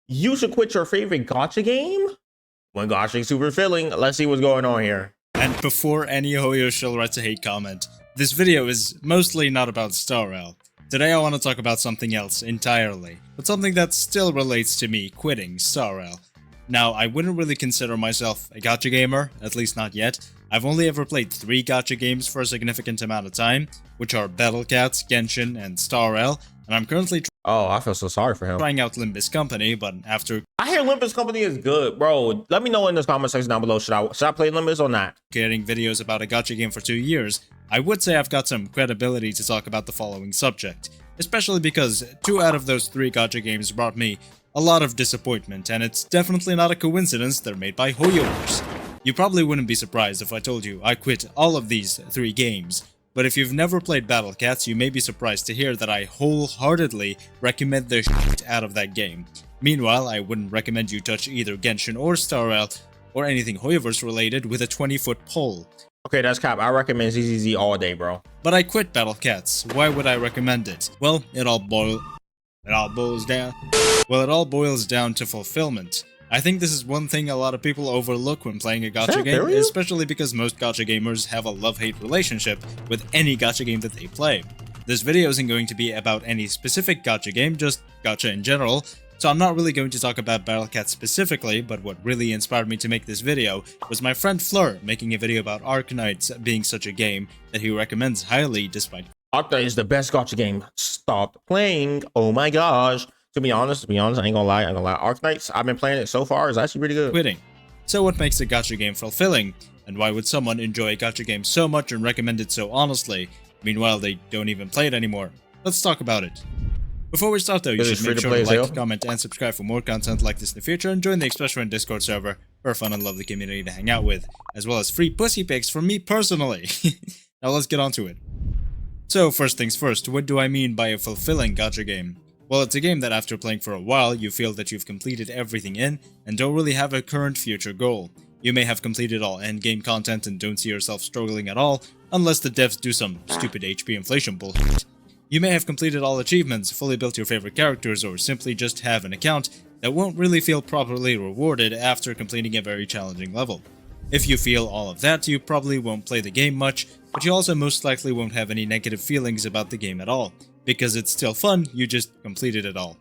You should quit your favorite gacha game? When gacha is super filling, let's see what's going on here. And before any Hoyo shall write a hate comment, this video is mostly not about Star Rail. Today I want to talk about something else entirely, but something that still relates to me quitting Star Rail. Now, I wouldn't really consider myself a gacha gamer, at least not yet. I've only ever played 3 gacha games for a significant amount of time, which are Battle Cats, Genshin, and Star Rail, and I'm currently Oh, I feel so sorry for him. trying out Limbus Company, but after I hear Limbus Company is good, bro. Let me know in the comment section down below. Should I play Limbus or not? creating videos about a gacha game for 2 years, I would say I've got some credibility to talk about the following subject, especially because 2 out of those 3 gacha games brought me a lot of disappointment, and it's definitely not a coincidence they're made by Hoyoverse. You probably wouldn't be surprised if I told you I quit all of these 3 games, but if you've never played Battle Cats, you may be surprised to hear that I wholeheartedly recommend the shit out of that game. Meanwhile, I wouldn't recommend you touch either Genshin or Star Rail or anything Hoyoverse related with a 20-foot pole. Okay, that's cap. I recommend ZZZ all day, bro. But I quit Battle Cats. Why would I recommend it? Well, it all boils down to fulfillment. I think this is one thing a lot of people overlook when playing a gacha game, especially because most gacha gamers have a love-hate relationship with any gacha game that they play. This video isn't going to be about any specific gacha game, just gacha in general, so I'm not really going to talk about Battle Cat specifically, but what really inspired me to make this video was my friend Fleur making a video about Arknights being such a game that he recommends highly despite Arknight is the best gacha game. Stop playing. Oh my gosh. To be honest, I ain't gonna lie. Arknights, I've been playing it so far, is actually pretty good. quitting. So what makes a gacha game fulfilling? And why would someone enjoy a gacha game so much and recommend it so honestly? Meanwhile, they don't even play it anymore. Let's talk about it. Before we start though, you should make sure to like, comment, and subscribe for more content like this in the future, and join the Express Friend Discord server for a fun and lovely community to hang out with, as well as free pussy pics from me personally. Now let's get on to it. So first things first, what do I mean by a fulfilling gacha game? Well, it's a game that after playing for a while, you feel that you've completed everything in, and don't really have a current future goal. You may have completed all endgame content and don't see yourself struggling at all, unless the devs do some stupid HP inflation bullshit. You may have completed all achievements, fully built your favorite characters, or simply just have an account that won't really feel properly rewarded after completing a very challenging level. If you feel all of that, you probably won't play the game much, but you also most likely won't have any negative feelings about the game at all. Because it's still fun, you just completed it all.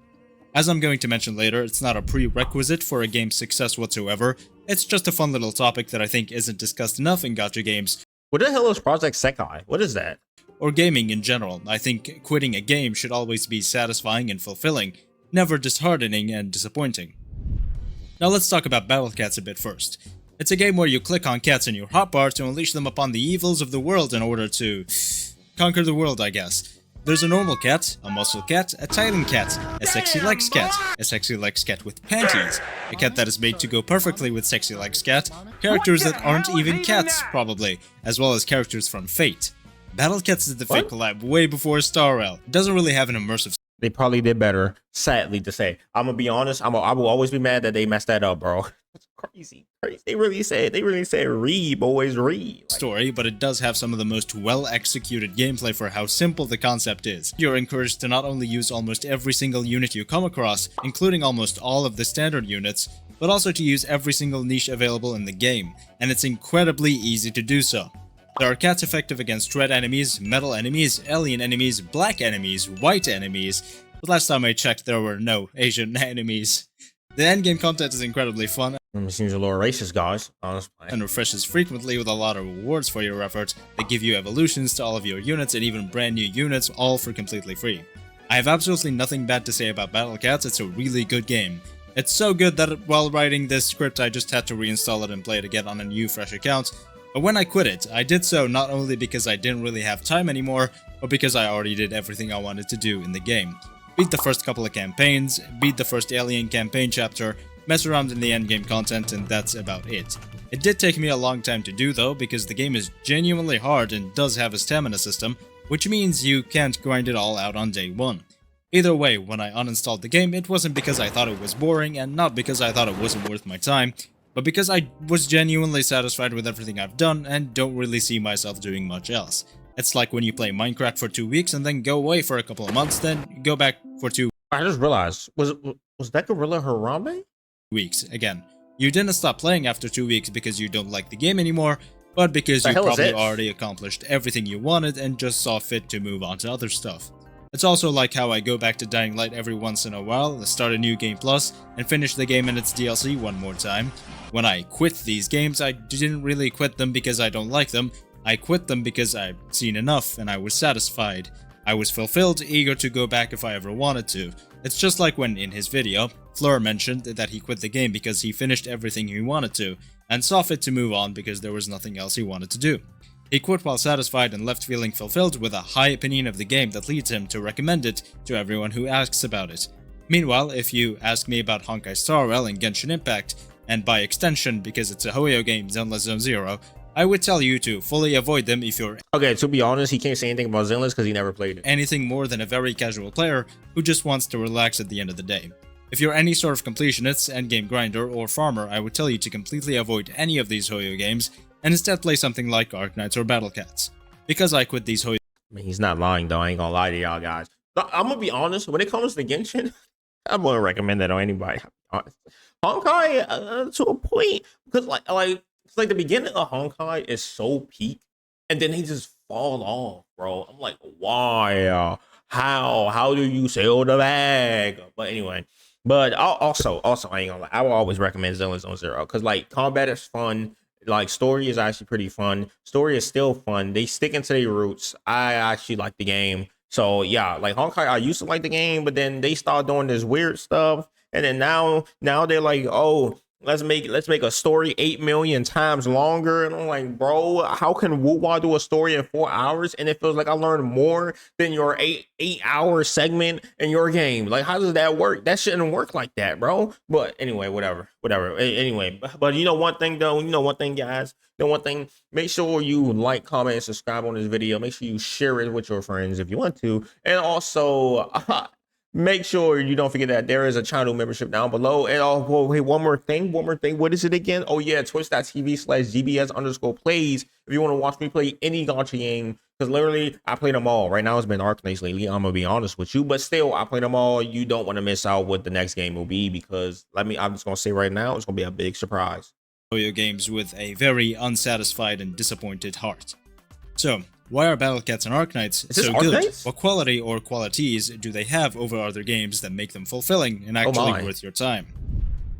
As I'm going to mention later, it's not a prerequisite for a game's success whatsoever, it's just a fun little topic that I think isn't discussed enough in gacha games. What the hell is Project Sekai? What is that? Or gaming in general. I think quitting a game should always be satisfying and fulfilling, never disheartening and disappointing. Now let's talk about Battle Cats a bit first. It's a game where you click on cats in your hotbar to unleash them upon the evils of the world in order to conquer the world, I guess. There's a normal cat, a muscle cat, a titan cat, a sexy legs cat, a sexy legs cat with panties, a cat that is made to go perfectly with sexy legs cat, characters that aren't even cats, probably, as well as characters from Fate. Battle Cats is the Fate collab way before Star Rail. It doesn't really have an immersive. They probably did better, sadly to say. I'm gonna be honest, I will always be mad that they messed that up, bro. That's crazy. They really said, read, boys, read. Story, but it does have some of the most well-executed gameplay for how simple the concept is. You're encouraged to not only use almost every single unit you come across, including almost all of the standard units, but also to use every single niche available in the game, and it's incredibly easy to do so. There are cats effective against red enemies, metal enemies, alien enemies, black enemies, white enemies, but last time I checked there were no Asian enemies. The endgame content is incredibly fun. It seems a little racist, guys, honestly. And refreshes frequently with a lot of rewards for your effort that give you evolutions to all of your units and even brand new units, all for completely free. I have absolutely nothing bad to say about Battle Cats, it's a really good game. It's so good that while writing this script I just had to reinstall it and play it again on a new fresh account. But when I quit it, I did so not only because I didn't really have time anymore, but because I already did everything I wanted to do in the game. Beat the first couple of campaigns, beat the first alien campaign chapter, mess around in the endgame content, and that's about it. It did take me a long time to do though, because the game is genuinely hard and does have a stamina system, which means you can't grind it all out on day one. Either way, when I uninstalled the game, it wasn't because I thought it was boring, and not because I thought it wasn't worth my time, but because I was genuinely satisfied with everything I've done and don't really see myself doing much else. It's like when you play Minecraft for 2 weeks and then go away for a couple of months, then go back for 2 I just realized, Was that Gorilla Harambe? weeks. Again, you didn't stop playing after 2 weeks because you don't like the game anymore, but because The you hell is probably it? already accomplished everything you wanted and just saw fit to move on to other stuff. It's also like how I go back to Dying Light every once in a while, start a new game plus, and finish the game and its DLC one more time. When I quit these games, I didn't really quit them because I don't like them, I quit them because I'd seen enough and I was satisfied. I was fulfilled, eager to go back if I ever wanted to. It's just like when, in his video, Fleur mentioned that he quit the game because he finished everything he wanted to, and saw fit to move on because there was nothing else he wanted to do. He quit while satisfied and left feeling fulfilled with a high opinion of the game that leads him to recommend it to everyone who asks about it. Meanwhile, if you ask me about Honkai Star Rail and Genshin Impact, and by extension because it's a Hoyo game, Zenless Zone Zero, I would tell you to fully avoid them if you're Okay, to be honest, he can't say anything about Zenless because he never played it. anything more than a very casual player who just wants to relax at the end of the day. If you're any sort of completionist, endgame grinder, or farmer, I would tell you to completely avoid any of these Hoyo games and instead play something like Arknights or Battle Cats. Because I quit these Hoyo I mean, he's not lying though. I ain't gonna lie to y'all guys. I'm gonna be honest. When it comes to Genshin, I wouldn't recommend that on anybody. Honkai to a point because it's like the beginning of Honkai is so peak, and then they just fall off, bro. I'm like, why? How do you sell the bag? But anyway, but also I ain't gonna lie. I will always recommend Zenless Zone Zero because like combat is fun. Like story is actually pretty fun. Story is still fun. They stick into their roots. I actually like the game. So yeah, like Honkai, I used to like the game, but then they started doing this weird stuff, and then now they're like, oh, let's make a story 8 million times longer, and I'm like, bro, how can Wuwa do a story in 4 hours, and it feels like I learned more than your 8 hour segment in your game? Like, how does that work? That shouldn't work like that, bro. But anyway, whatever. Anyway, but you know one thing though, guys. You know one thing, make sure you like, comment, and subscribe on this video. Make sure you share it with your friends if you want to, and also make sure you don't forget that there is a channel membership down below. And oh, wait, one more thing. What is it again? Oh yeah, twitch.tv/gbs_plays if you want to watch me play any Gacha game, because literally I play them all. Right now it's been Arknights lately, I'm gonna be honest with you, but still I play them all. You don't want to miss out what the next game will be, because I'm just gonna say right now, it's gonna be a big surprise. games with a very unsatisfied and disappointed heart. So, why are Battle Cats and Arknights so good? Arknights? What quality or qualities do they have over other games that make them fulfilling and actually worth your time?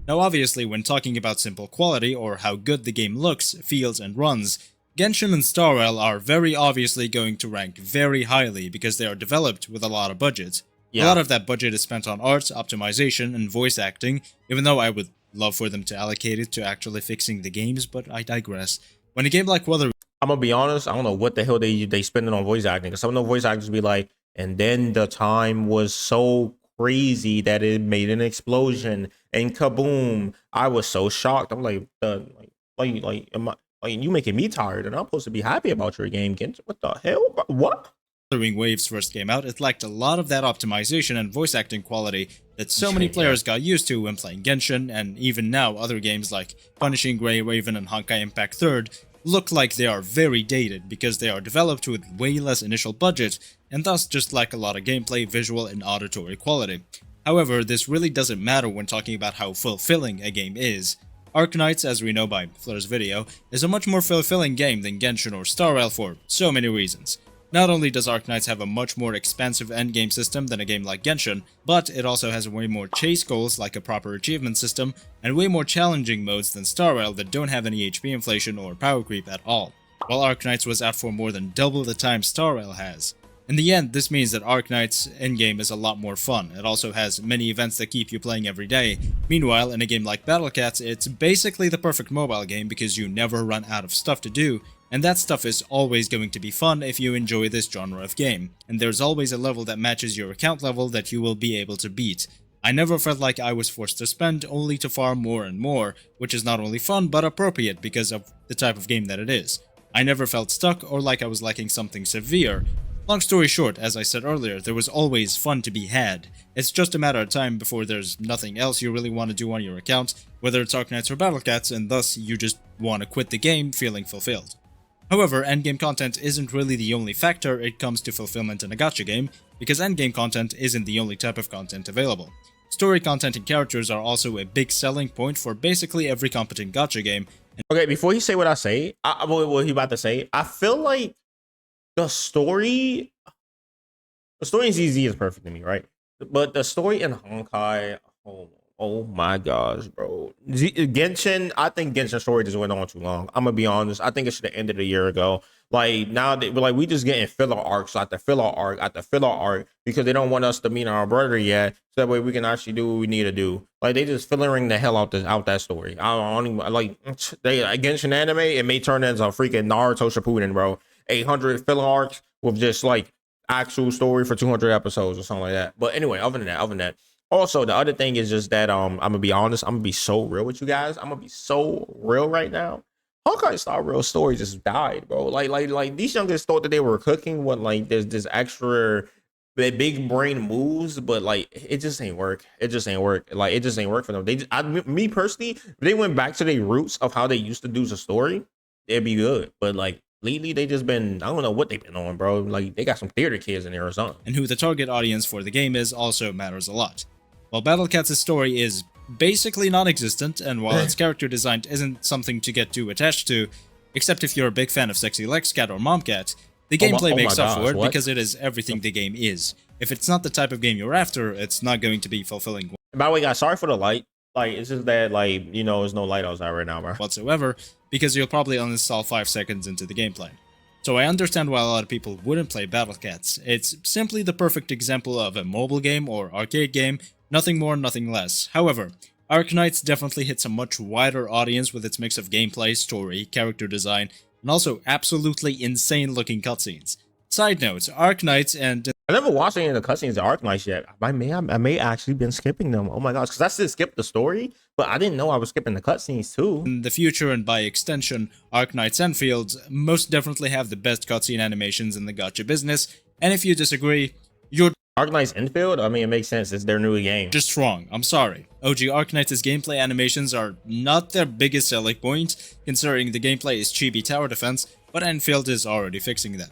Now obviously, when talking about simple quality or how good the game looks, feels, and runs, Genshin and Star Rail are very obviously going to rank very highly because they are developed with a lot of budget. Yeah. A lot of that budget is spent on art, optimization, and voice acting, even though I would love for them to allocate it to actually fixing the games, but I digress. When a game like Weather I'm gonna be honest, I don't know what the hell they spending on voice acting, because some of the voice actors be like, and then the time was so crazy that it made an explosion and kaboom. I was so shocked. I'm like, you making me tired, and I'm supposed to be happy about your game. What the hell? What? Wuthering Waves first came out, it lacked a lot of that optimization and voice acting quality that so many players got used to when playing Genshin, and even now other games like Punishing Grey Raven and Honkai Impact 3rd look like they are very dated because they are developed with way less initial budget and thus just lack a lot of gameplay, visual, and auditory quality. However, this really doesn't matter when talking about how fulfilling a game is. Arknights, as we know by Fleur's video, is a much more fulfilling game than Genshin or Star Rail for so many reasons. Not only does Arknights have a much more expansive endgame system than a game like Genshin, but it also has way more chase goals like a proper achievement system, and way more challenging modes than Star Rail that don't have any HP inflation or power creep at all, while Arknights was out for more than double the time Star Rail has. In the end, this means that Arknights endgame is a lot more fun. It also has many events that keep you playing every day. Meanwhile, in a game like Battle Cats, it's basically the perfect mobile game because you never run out of stuff to do, and that stuff is always going to be fun if you enjoy this genre of game, and there's always a level that matches your account level that you will be able to beat. I never felt like I was forced to spend only to farm more and more, which is not only fun but appropriate because of the type of game that it is. I never felt stuck or like I was lacking something severe. Long story short, as I said earlier, there was always fun to be had. It's just a matter of time before there's nothing else you really want to do on your account, whether it's Arknights or Battle Cats, and thus you just want to quit the game feeling fulfilled. However, endgame content isn't really the only factor it comes to fulfillment in a gacha game, because endgame content isn't the only type of content available. Story content and characters are also a big selling point for basically every competent gacha game. Okay, before you say what I say, what he about to say, I feel like the story in ZZ is perfect to me, right? But the story in Honkai, oh my gosh, bro. Genshin, I think Genshin story just went on too long. I'm gonna be honest. I think it should have ended a year ago. Like now, we just getting filler arcs after filler arc after filler arc because they don't want us to meet our brother yet, so that way we can actually do what we need to do. Like they just fillering the hell out that story. I don't even like they Genshin anime. It may turn into a freaking Naruto Shippuden, bro. 800 filler arcs with just like actual story for 200 episodes or something like that. But anyway, other than that. Also, the other thing is just that I'm gonna be honest. I'm gonna be so real with you guys. I'm gonna be so real right now. Honkai Star Rail story just died, bro. Like these youngsters thought that they were cooking with like this extra big brain moves, but like it just ain't work. It just ain't work. Like it just ain't work for them. Me personally, if they went back to their roots of how they used to do the story, it'd be good. But like lately, they just been, I don't know what they've been on, bro. Like they got some theater kids in there or something. And who the target audience for the game is also matters a lot. While Battle Cats' story is basically non-existent, and while its character design isn't something to get too attached to, except if you're a big fan of Sexy Lex Cat or Mom Cat, the gameplay makes up for it because it is everything the game is. If it's not the type of game you're after, it's not going to be fulfilling. By the way, guys, sorry for the light. Like, it's just that, like, you know, there's no light outside right now, bro. Whatsoever, because you'll probably uninstall 5 seconds into the gameplay. So I understand why a lot of people wouldn't play Battle Cats. It's simply the perfect example of a mobile game or arcade game, nothing more, nothing less. However, Arknights definitely hits a much wider audience with its mix of gameplay, story, character design, and also absolutely insane looking cutscenes. Side note, Arknights and... I never watched any of the cutscenes of Arknights yet. I may actually been skipping them. Oh my gosh, because I still skipped the story, but I didn't know I was skipping the cutscenes too. In the future, and by extension, Arknights Enfields most definitely have the best cutscene animations in the gacha business, and if you disagree, you're... Arknights Enfield? I mean, it makes sense. It's their new game. Just wrong. I'm sorry. OG Arknights' gameplay animations are not their biggest selling point, considering the gameplay is chibi tower defense, but Enfield is already fixing that.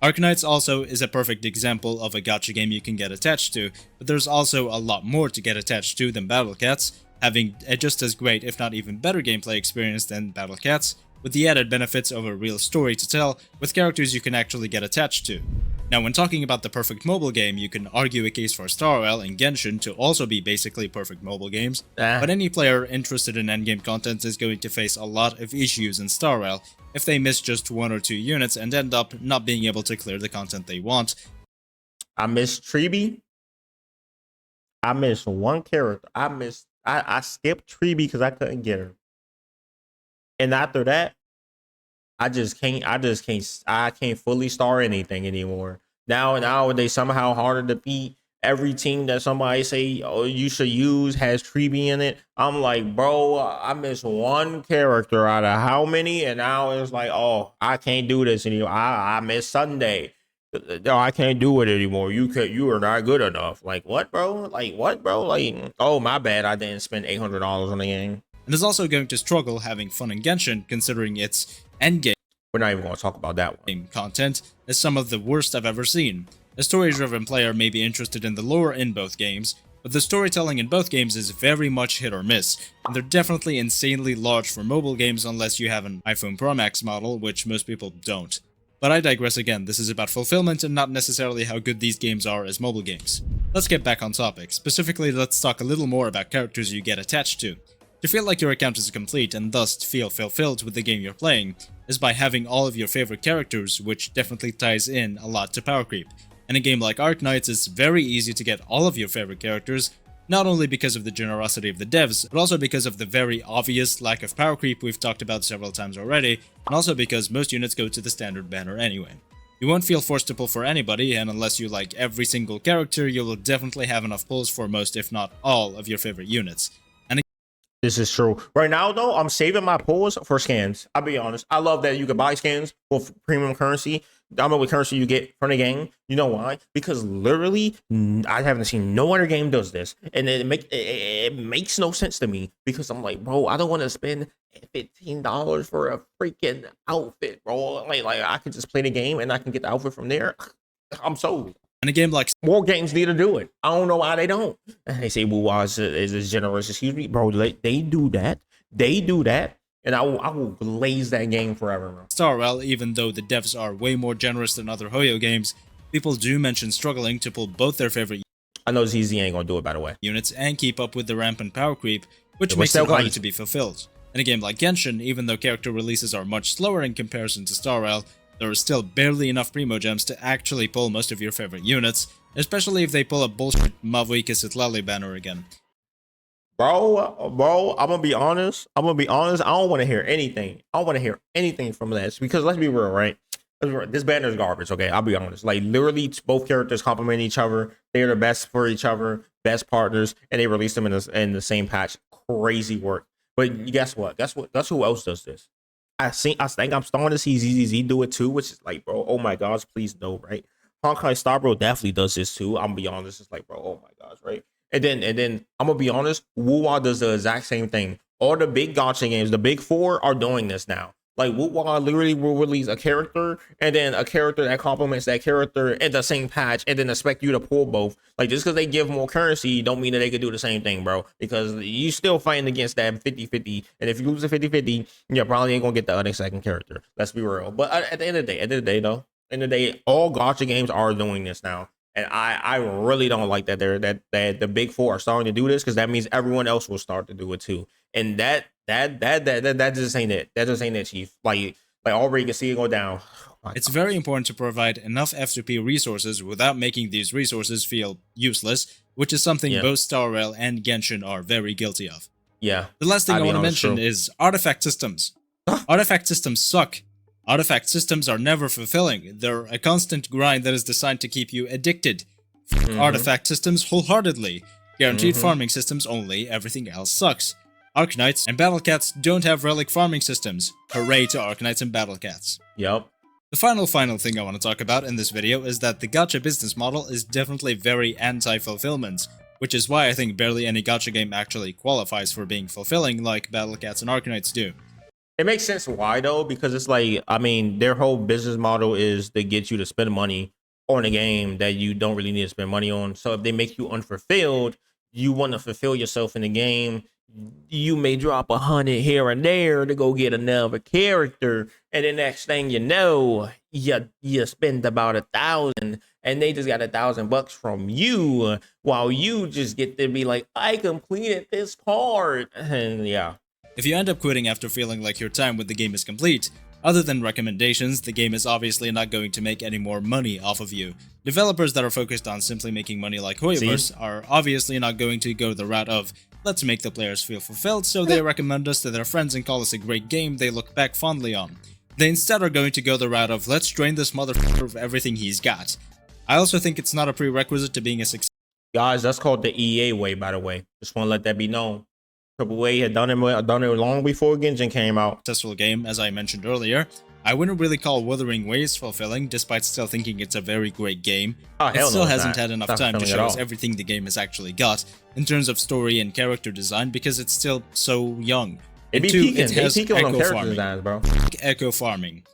Arknights also is a perfect example of a gacha game you can get attached to, but there's also a lot more to get attached to than Battle Cats, having a just as great if not even better gameplay experience than Battle Cats, with the added benefits of a real story to tell, with characters you can actually get attached to. Now, when talking about the perfect mobile game, you can argue a case for Star Rail and Genshin to also be basically perfect mobile games, but any player interested in endgame content is going to face a lot of issues in Star Rail if they miss just 1 or 2 units and end up not being able to clear the content they want. I missed Treeby. I missed one character. I skipped Treeby because I couldn't get her. And after that, I can't fully star anything anymore. Now they somehow harder to beat. Every team that somebody say, oh, you should use has Treeby in it. I'm like, bro, I missed one character out of how many? And now it's like, oh, I can't do this anymore. I missed Sunday. No, I can't do it anymore. You are not good enough. Like what, bro? Like, oh, my bad. I didn't spend $800 on the game. And is also going to struggle having fun in Genshin, considering its endgame. We're not even going to talk about that one. Content is some of the worst I've ever seen. A story-driven player may be interested in the lore in both games, but the storytelling in both games is very much hit or miss, and they're definitely insanely large for mobile games unless you have an iPhone Pro Max model, which most people don't. But I digress again, this is about fulfillment and not necessarily how good these games are as mobile games. Let's get back on topic. Specifically, let's talk a little more about characters you get attached to. To feel like your account is complete and thus feel fulfilled with the game you're playing is by having all of your favorite characters, which definitely ties in a lot to power creep. In a game like Arknights, it's very easy to get all of your favorite characters, not only because of the generosity of the devs, but also because of the very obvious lack of power creep we've talked about several times already, and also because most units go to the standard banner anyway. You won't feel forced to pull for anybody, and unless you like every single character, you will definitely have enough pulls for most, if not all, of your favorite units. This is true. Right now, though, I'm saving my pulls for scans. I'll be honest. I love that you can buy scans with premium currency. I don't know what currency you get from the game. You know why? Because literally, I haven't seen no other game does this. And it makes no sense to me. Because I'm like, bro, I don't want to spend $15 for a freaking outfit, bro. Like I could just play the game and I can get the outfit from there. I'm sold. And a game like More games need to do it. I don't know why they don't. And they say Wu is as generous. Excuse me, bro. They do that. They do that. And I will glaze that game forever, bro. StarRail, even though the devs are way more generous than other Hoyo games, people do mention struggling to pull both their favorite I know ZZ ain't gonna do it, by the way. units and keep up with the rampant power creep, which Yeah, makes still it harder crazy. to be fulfilled. In a game like Genshin, even though character releases are much slower in comparison to StarRail, there is still barely enough Primo Gems to actually pull most of your favorite units, especially if they pull a bullshit Mavuika Sitlali banner again. Bro, I'm gonna be honest. I don't want to hear anything. I don't want to hear anything from this because let's be real, right? This banner is garbage. Okay, I'll be honest. Like literally, both characters complement each other. They're the best for each other, best partners, and they released them in the same patch. Crazy work. But guess what? Guess who else does this? I think I'm starting to see ZZZ do it too, which is like, bro, oh my gosh, please no, right? Honkai Star Bro definitely does this too. I'm gonna be honest. It's like, bro, oh my gosh, right? And then I'm gonna be honest, Wuwa does the exact same thing. All the big gacha games, the big four, are doing this now. Like Wuwa literally will release a character and then a character that complements that character in the same patch and then expect you to pull both. Like just because they give more currency don't mean that they could do the same thing, bro. Because you still fighting against that 50-50. And if you lose a 50-50, you probably ain't gonna get the other second character. Let's be real. But at the end of the day, all gacha games are doing this now. And I really don't like that that the big four are starting to do this because that means everyone else will start to do it too. And that just ain't it. That just ain't it, Chief. Like already you can see it go down. It's very important to provide enough F2P resources without making these resources feel useless, which is something both StarRail and Genshin are very guilty of. Yeah. The last thing I want to mention is artifact systems. Artifact systems suck. Artifact systems are never fulfilling. They're a constant grind that is designed to keep you addicted. Artifact systems wholeheartedly. Guaranteed farming systems only, everything else sucks. Arknights and Battlecats don't have relic farming systems. Hooray to Arknights and Battlecats. Yep. The final thing I want to talk about in this video is that the gacha business model is definitely very anti-fulfillment, which is why I think barely any gacha game actually qualifies for being fulfilling like Battlecats and Arknights do. It makes sense why though, because it's like, I mean, their whole business model is to get you to spend money on a game that you don't really need to spend money on. So if they make you unfulfilled, you want to fulfill yourself in the game. You may drop 100 here and there to go get another character, and the next thing you know, you spend about 1,000, and they just got $1,000 from you, while you just get to be like, I completed this part, and yeah. If you end up quitting after feeling like your time with the game is complete, other than recommendations, the game is obviously not going to make any more money off of you. Developers that are focused on simply making money like Hoyoverse are obviously not going to go the route of, let's make the players feel fulfilled so they recommend us to their friends and call us a great game they look back fondly on. They instead are going to go the route of, let's drain this motherfucker of everything he's got. I also think it's not a prerequisite to being a success. Guys, that's called the EA way, by the way. Just want to let that be known. AAA had done it long before Genshin came out. Successful game, as I mentioned earlier. I wouldn't really call Wuthering Waves fulfilling, despite still thinking it's a very great game. It still hasn't had enough time to show us everything the game has actually got, in terms of story and character design, because it's still so young. It be peaking. It has echo farming, bro. Echo farming.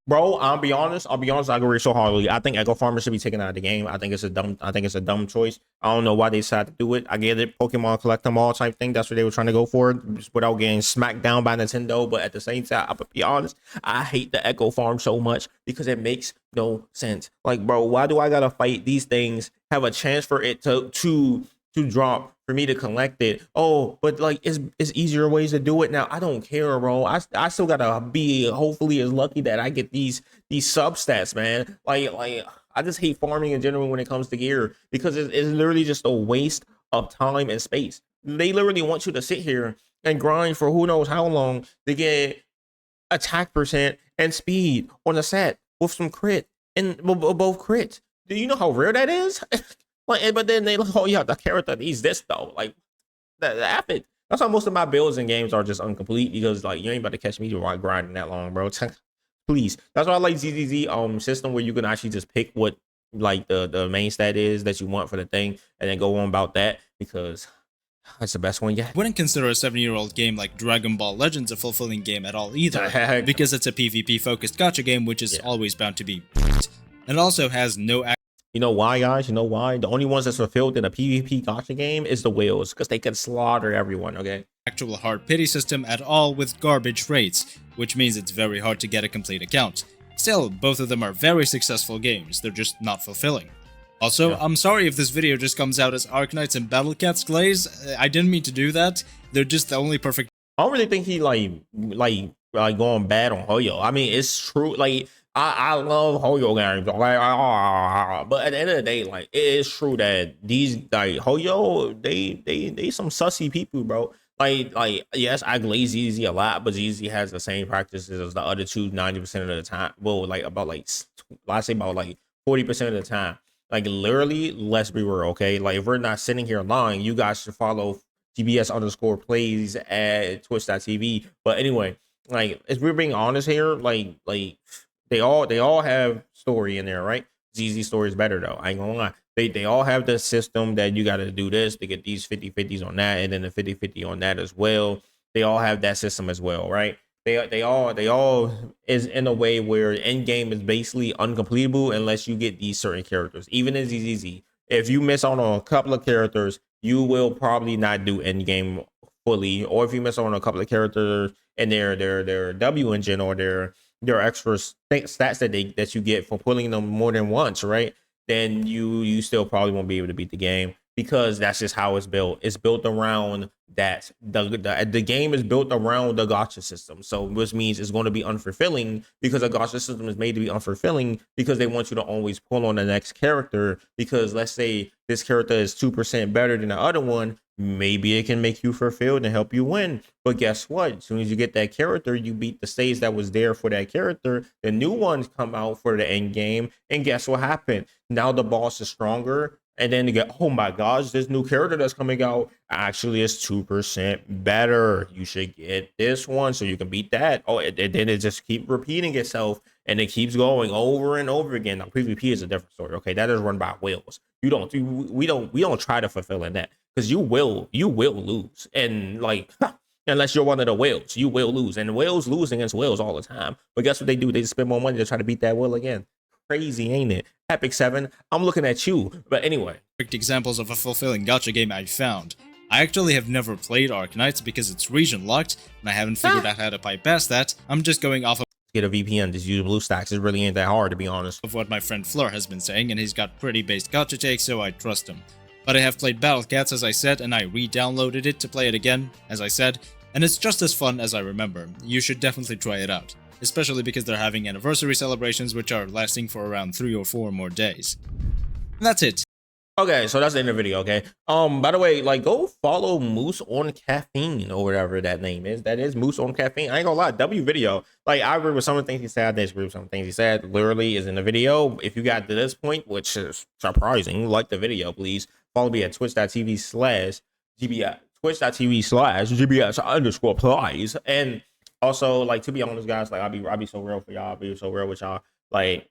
Bro, I'll be honest, I agree so hardly. I think echo farming should be taken out of the game. I think it's a dumb choice. I don't know why they decided to do it. I get it, Pokemon collect them all type thing. That's what they were trying to go for, without getting smacked down by Nintendo. But at the same time, I'll be honest, I hate the echo farm so much because it makes no sense. Like, bro, why do I gotta fight these things, have a chance for it to drop, for me to collect it? Oh, but like it's easier ways to do it now. I don't care, bro. I still gotta be hopefully as lucky that I get these substats, man. Like I just hate farming in general when it comes to gear, because it's literally just a waste of time and space. They literally want you to sit here and grind for who knows how long to get attack percent and speed on a set with some crit and both crits. Do you know how rare that is? Like, but then they like, oh yeah, the character needs this though. Like that happened. That's why most of my builds in games are just incomplete, because like you ain't about to catch me while grinding that long, bro. Please. That's why I like ZZZ system, where you can actually just pick what like the main stat is that you want for the thing, and then go on about that, because that's the best one yet. Wouldn't consider a 7-year-old game like Dragon Ball Legends a fulfilling game at all either, because it's a PvP focused gacha game, which is always bound to be, and also has no You know why, guys? You know why? The only ones that's fulfilled in a PvP gacha game is the whales, because they can slaughter everyone, okay? Actual hard pity system at all with garbage rates, which means it's very hard to get a complete account. Still, both of them are very successful games, they're just not fulfilling. Also, I'm sorry if this video just comes out as Arknights and Battle Cats glaze. I didn't mean to do that. They're just the only perfect. I don't really think he like going bad on Hoyo. I mean, it's true. Like I love Hoyo games, but at the end of the day, like it is true that these like Hoyo, they some sussy people, bro. Like yes, I glaze Easy a lot, but Easy has the same practices as the other two 90% of the time. Well, like about like I say about like 40% of the time. Like literally, let's be real, okay? Like if we're not sitting here lying, you guys should follow GBS_Playz at twitch.tv. But anyway, like if we're being honest here, like they all have story in there, right? ZZ story is better though. I ain't gonna lie. They all have the system that you gotta do this to get these 50/50s on that, and then the 50/50 on that as well. They all have that system as well, right? They all is in a way where end game is basically uncompletable unless you get these certain characters. Even in ZZZ, if you miss out on a couple of characters, you will probably not do end game fully. Or if you miss out on a couple of characters and their W engine or their extra stats that you get for pulling them more than once, right? Then you still probably won't be able to beat the game, because that's just how it's built. It's built around that the game is built around the gacha system. So which means it's going to be unfulfilling, because a gacha system is made to be unfulfilling because they want you to always pull on the next character. Because let's say this character is 2% better than the other one, maybe it can make you fulfilled and help you win. But guess what? As soon as you get that character, you beat the stage that was there for that character. The new ones come out for the end game, and guess what happened? Now the boss is stronger. And then you get, oh my gosh, this new character that's coming out actually is 2% better. You should get this one so you can beat that. Oh, and then it just keep repeating itself, and it keeps going over and over again. Now PvP is a different story. Okay, that is run by whales. We don't try to fulfill in that, because you will lose. And like unless you're one of the whales, you will lose. And whales lose against whales all the time. But guess what they do? They just spend more money to try to beat that whale again. Crazy, ain't it? Epic 7, I'm looking at you. But anyway, Perfect examples of a fulfilling gacha game I found. I actually have never played Arknights because it's region locked, and I haven't figured out how to bypass that. I'm just going off of get a VPN, just use BlueStacks. It really ain't that hard, to be honest. of what my friend Fleur has been saying, and he's got pretty based gacha takes, so I trust him. But I have played Battle Cats, as I said, and I re-downloaded it to play it again, as I said, and it's just as fun as I remember. You should definitely try it out, especially because they're having anniversary celebrations which are lasting for around 3 or 4 more days. And that's it. Okay, so that's the end of the video, okay? By the way, like, go follow Moose on Caffeine or whatever that name is. That is Moose on Caffeine. I ain't gonna lie, W video. Like, I agree with some of the things he said. I disagree with some things he said. Literally is in the video. If you got to this point, which is surprising, like the video, please follow me at twitch.tv/GBS, twitch.tv/GBS_Playz. And also, like, to be honest, guys, like, I'll be so real for y'all. I'll be so real with y'all. Like,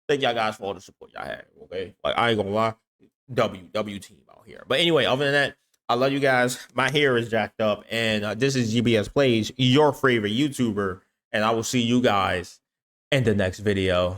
thank y'all guys for all the support y'all have, okay? Like, I ain't gonna lie. W team out here. But anyway, other than that, I love you guys. My hair is jacked up, and this is GBS Playz, your favorite YouTuber, and I will see you guys in the next video.